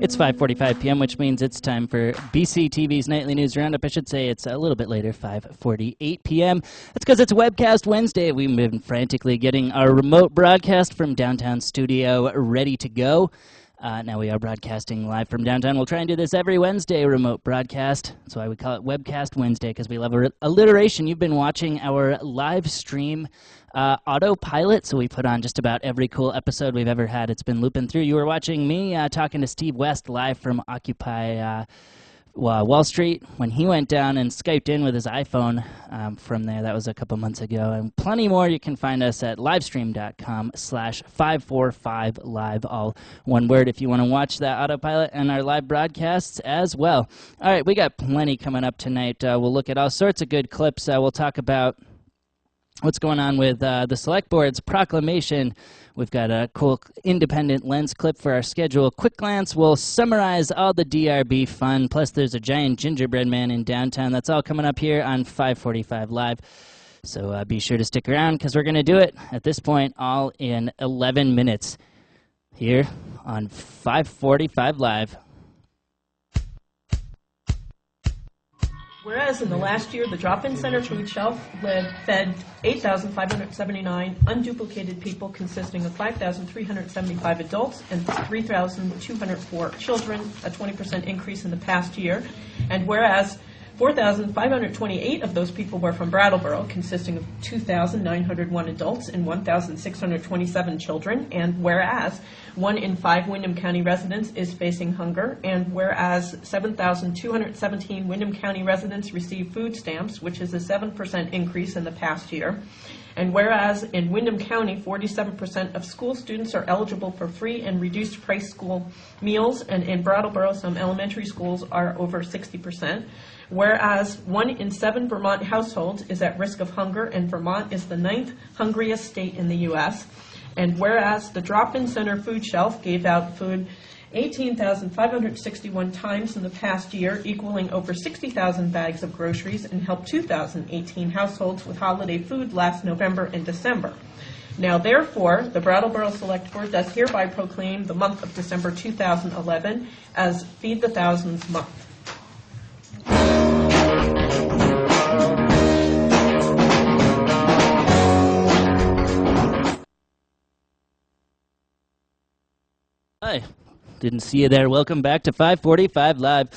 It's 5:45 p.m., which means it's time for BC TV's Nightly News Roundup. I should say it's a little bit later, 5:48 p.m. That's because it's Webcast Wednesday. We've been frantically getting our remote broadcast from downtown studio ready to go. Now we are broadcasting live from downtown. We'll try and do this every Wednesday, remote broadcast. That's why we call it Webcast Wednesday, because we love alliteration. You've been watching our live stream autopilot, so we put on just about every cool episode we've ever had. It's been looping through. You were watching me talking to Steve West live from Occupy Wall Street when he went down and Skyped in with his iPhone from there. That was a couple months ago. And plenty more. You can find us at livestream.com/545live, all one word, if you want to watch that autopilot and our live broadcasts as well. All right, we got plenty coming up tonight. We'll look at all sorts of good clips. We'll talk about what's going on with the Select Board's proclamation. We've got a cool independent lens clip for our schedule. Quick glance, we'll summarize all the DRB fun, plus there's a giant gingerbread man in downtown. That's all coming up here on 545 Live. So be sure to stick around, because we're going to do it at this point all in 11 minutes here on 545 Live. Whereas in the last year, the drop-in center food shelf fed 8,579 unduplicated people, consisting of 5,375 adults and 3,204 children, a 20% increase in the past year. And whereas 4,528 of those people were from Brattleboro, consisting of 2,901 adults and 1,627 children. And whereas 1 in 5 Windham County residents is facing hunger, and whereas 7,217 Windham County residents receive food stamps, which is a 7% increase in the past year. And whereas in Windham County, 47% of school students are eligible for free and reduced price school meals, and in Brattleboro, some elementary schools are over 60%. Whereas 1 in 7 Vermont households is at risk of hunger, and Vermont is the 9th hungriest state in the U.S. And whereas the drop-in center food shelf gave out food 18,561 times in the past year, equaling over 60,000 bags of groceries, and helped 2,018 households with holiday food last November and December. Now, therefore, the Brattleboro Select Board does hereby proclaim the month of December 2011 as Feed the Thousands Month. Hi, didn't see you there. Welcome back to 545 Live.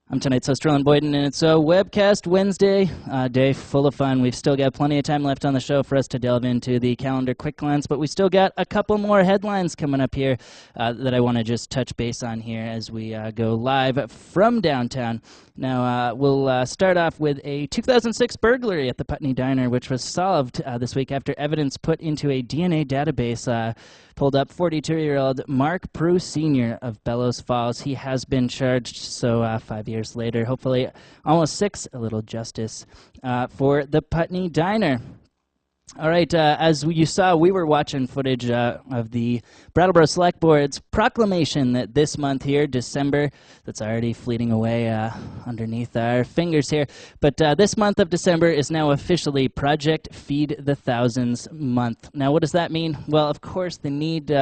I'm tonight's host, Sterling Boyden, and it's a Webcast Wednesday, day full of fun. We've still got plenty of time left on the show for us to delve into the calendar quick glance, but we still got a couple more headlines coming up here that I want to just touch base on here as we go live from downtown. Now, we'll start off with a 2006 burglary at the Putney Diner, which was solved this week after evidence put into a DNA database pulled up 42-year-old Mark Prue Sr. of Bellows Falls. He has been charged, so 5 years later, hopefully almost 6, a little justice for the Putney Diner. All right, as you saw, we were watching footage of the Brattleboro Select Board's proclamation that this month here, December, that's already fleeting away underneath our fingers here, but this month of December is now officially Project Feed the Thousands month. Now, what does that mean? Well, of course, the need...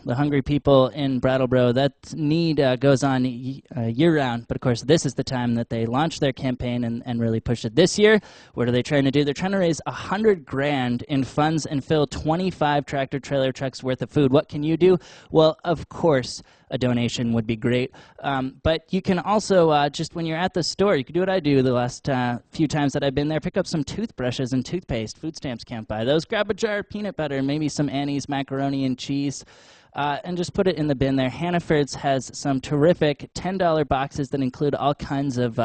the hungry people in Brattleboro, that need goes on year-round. But, of course, this is the time that they launch their campaign and really push it. This year, what are they trying to do? They're trying to raise $100,000 in funds and fill 25 tractor-trailer trucks worth of food. What can you do? Well, of course, a donation would be great. But you can also, just when you're at the store, you can do what I do the last few times that I've been there, pick up some toothbrushes and toothpaste. Food stamps can't buy those. Grab a jar of peanut butter, maybe some Annie's macaroni and cheese, and just put it in the bin there. Hannaford's has some terrific $10 boxes that include all kinds of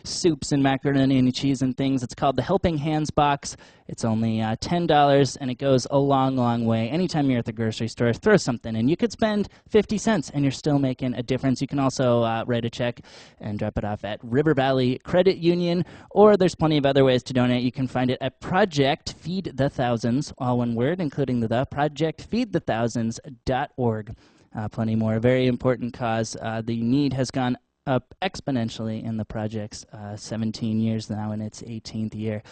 soups and macaroni and cheese and things. It's called the Helping Hands box. It's only $10, and it goes a long, long way. Anytime you're at the grocery store, throw something in. You could spend 50 cents, and you're still making a difference. You can also write a check and drop it off at River Valley Credit Union, or there's plenty of other ways to donate. You can find it at Project Feed the Thousands, all one word, including the projectfeedthethousands.org. Plenty more. A very important cause. The need has gone up exponentially in the project's 17 years now in its 18th year.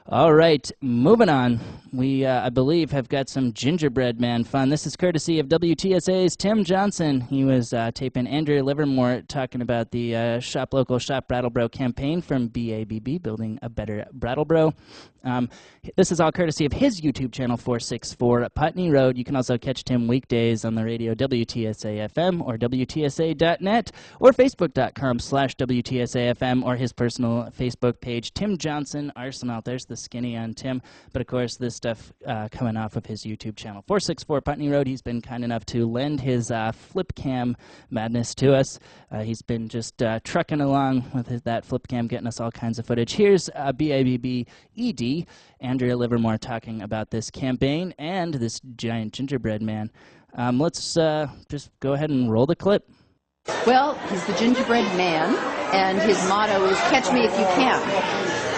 All right, moving on. We, I believe, have got some gingerbread man fun. This is courtesy of WTSA's Tim Johnson. He was taping Andrea Livermore talking about the Shop Local, Shop Brattleboro campaign from BABB, Building a Better Brattleboro. This is all courtesy of his YouTube channel, 464 Putney Road. You can also catch Tim weekdays on the radio WTSA-FM or WTSA.net or Facebook.com/WTSA-FM or his personal Facebook page, Tim Johnson Arsenal. There's the skinny on Tim. But, of course, this stuff coming off of his YouTube channel, 464 Putney Road. He's been kind enough to lend his flip cam madness to us. He's been just trucking along with that flip cam, getting us all kinds of footage. Here's BABB ED, Andrea Livermore, talking about this campaign and this giant gingerbread man. Let's just go ahead and roll the clip. Well, he's the gingerbread man, and his motto is "Catch me if you can."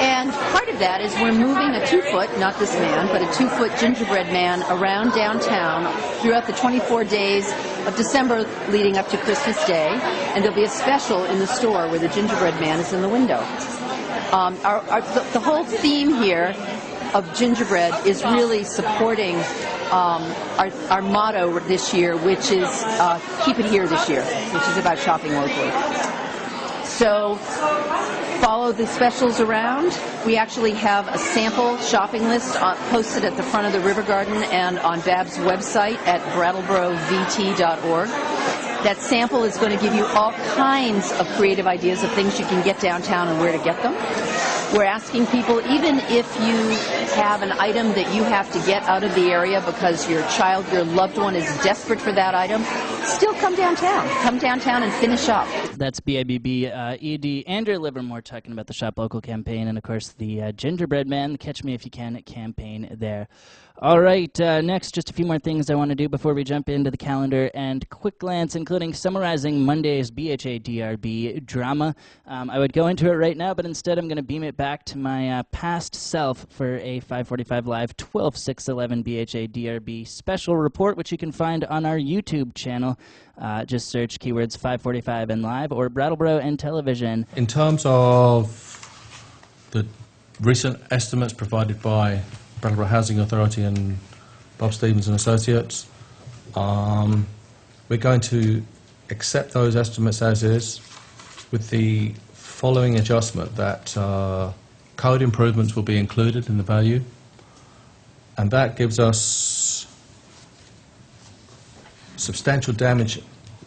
And part of that is we're moving a 2-foot, not this man, but a 2-foot gingerbread man around downtown throughout the 24 days of December leading up to Christmas Day. And there'll be a special in the store where the gingerbread man is in the window. The whole theme here of gingerbread is really supporting our motto this year, which is keep it here this year, which is about shopping locally. So follow the specials around. We actually have a sample shopping list posted at the front of the River Garden and on Bab's website at brattleborovt.org. That sample is going to give you all kinds of creative ideas of things you can get downtown and where to get them. We're asking people, even if you have an item that you have to get out of the area because your child, your loved one is desperate for that item, still come downtown. Come downtown and finish up. That's BABB ED, Andrea Livermore talking about the Shop Local campaign and, of course, the Gingerbread Man, Catch Me If You Can campaign there. All right, next, just a few more things I want to do before we jump into the calendar and quick glance, including summarizing Monday's BHA DRB drama. I would go into it right now, but instead I'm going to beam it back to my past self for a 545 Live 12/6/11 BHA DRB special report, which you can find on our YouTube channel. Just search keywords 545 and Live or Brattleboro and Television. In terms of the recent estimates provided by Brattleboro Housing Authority and Bob Stevens and Associates, we're going to accept those estimates as is with the following adjustment that code improvements will be included in the value, and that gives us substantial damage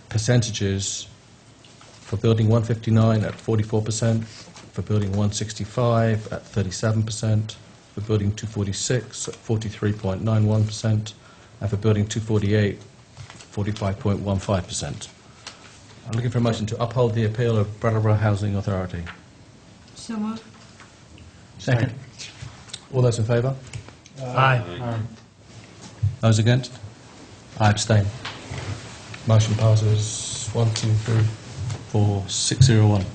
percentages for building 159 at 44%, for building 165 at 37%, for building 246 at 43.91%, and for building 248, 45.15%. I'm looking for a motion to uphold the appeal of Brattleboro Housing Authority. So moved. Second. All those in favour? Aye. Those against? I abstain. Motion passes 1, 2, 3, 4, 6, 0, 1.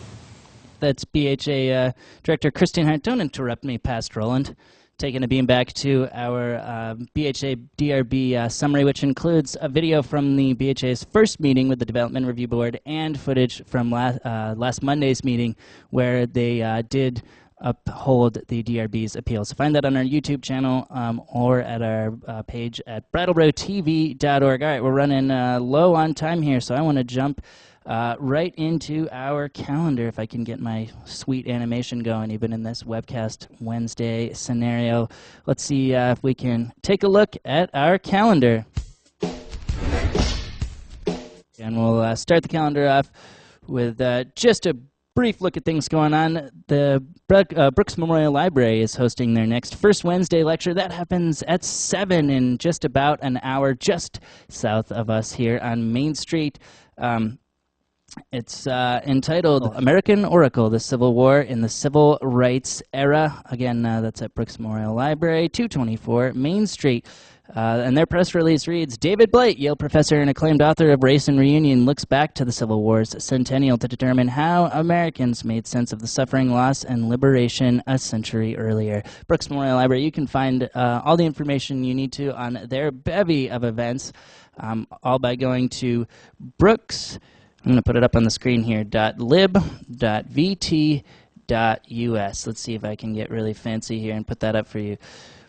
That's BHA Director Christine Hart. Don't interrupt me, past Roland. Taking a beam back to our BHA DRB summary, which includes a video from the BHA's first meeting with the Development Review Board and footage from last Monday's meeting where they did uphold the DRB's appeal. So find that on our YouTube channel or at our page at brattleboro.tv.org. All right, we're running low on time here, so I want to jump right into our calendar, if I can get my sweet animation going, even in this Webcast Wednesday scenario. Let's see if we can take a look at our calendar. And we'll start the calendar off with just a brief look at things going on. The Brooks Memorial Library is hosting their next First Wednesday lecture. That happens at 7 in just about an hour, just south of us here on Main Street. It's entitled American Oracle, the Civil War in the Civil Rights Era. Again, that's at Brooks Memorial Library, 224 Main Street. And their press release reads, David Blight, Yale professor and acclaimed author of Race and Reunion, looks back to the Civil War's centennial to determine how Americans made sense of the suffering, loss, and liberation a century earlier. Brooks Memorial Library, you can find all the information you need to on their bevy of events, all by going to Brooks, I'm going to put it up on the screen here, .lib.vt brooks.lib.us. Let's see if I can get really fancy here and put that up for you.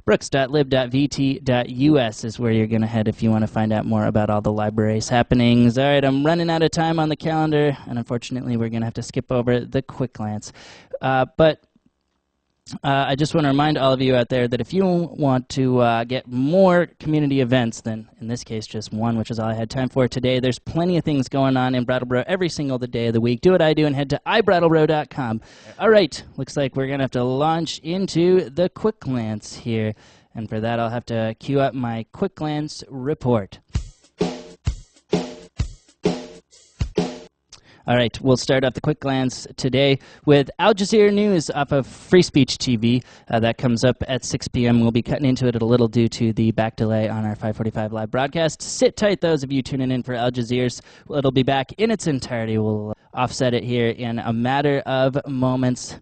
brooks.lib.vt.us is where you're going to head if you want to find out more about all the library's happenings. All right, I'm running out of time on the calendar, and unfortunately we're going to have to skip over the quick glance. But I just want to remind all of you out there that if you want to get more community events than, in this case, just one, which is all I had time for today, there's plenty of things going on in Brattleboro every single day of the week. Do what I do and head to ibrattleboro.com. All right, looks like we're going to have to launch into the quick glance here. And for that, I'll have to queue up my quick glance report. All right, we'll start off the quick glance today with Al Jazeera News off of Free Speech TV. That comes up at 6 p.m. We'll be cutting into it a little due to the back delay on our 5:45 live broadcast. Sit tight, those of you tuning in for Al Jazeera's. It'll be back in its entirety. We'll offset it here in a matter of moments.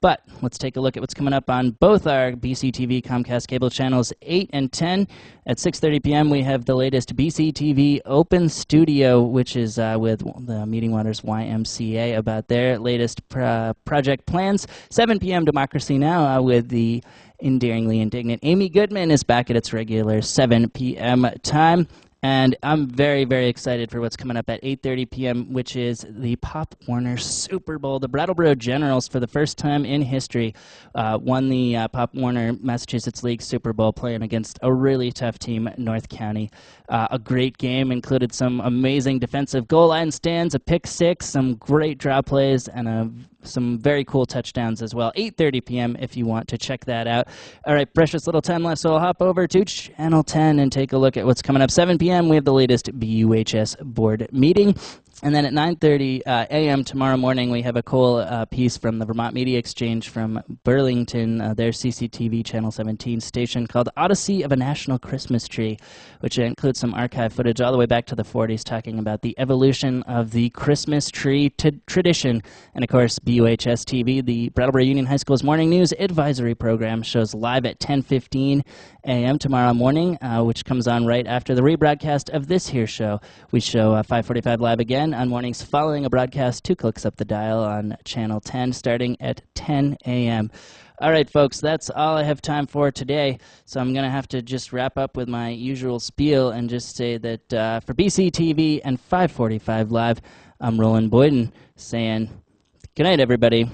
But let's take a look at what's coming up on both our BCTV Comcast cable channels 8 and 10. At 6:30 p.m. we have the latest BCTV Open Studio, which is with the Meeting Waters YMCA about their latest project plans. 7 p.m. Democracy Now! With the endearingly indignant Amy Goodman is back at its regular 7 p.m. time. And I'm very, very excited for what's coming up at 8:30 p.m., which is the Pop Warner Super Bowl. The Brattleboro Generals, for the first time in history, won the Pop Warner Massachusetts League Super Bowl, playing against a really tough team, North County. A great game, included some amazing defensive goal line stands, a pick six, some great draw plays, and some very cool touchdowns as well. 8:30 p.m. if you want to check that out. All right, precious little time left, so I'll hop over to Channel 10 and take a look at what's coming up. 7 p.m. we have the latest BUHS board meeting. And then at 9:30 a.m. tomorrow morning, we have a cool piece from the Vermont Media Exchange from Burlington, their CCTV Channel 17 station, called Odyssey of a National Christmas Tree, which includes some archive footage all the way back to the 40s, talking about the evolution of the Christmas tree tradition. And of course, BUHS TV, the Brattleboro Union High School's morning news advisory program, shows live at 10:15 a.m. tomorrow morning, which comes on right after the rebroadcast of this here show. We show 5:45 live again on mornings following a broadcast, 2 clicks up the dial on Channel 10, starting at 10 a.m. All right, folks, that's all I have time for today, so I'm going to have to just wrap up with my usual spiel and just say that for BCTV and 5:45 Live, I'm Roland Boyden saying good night, everybody.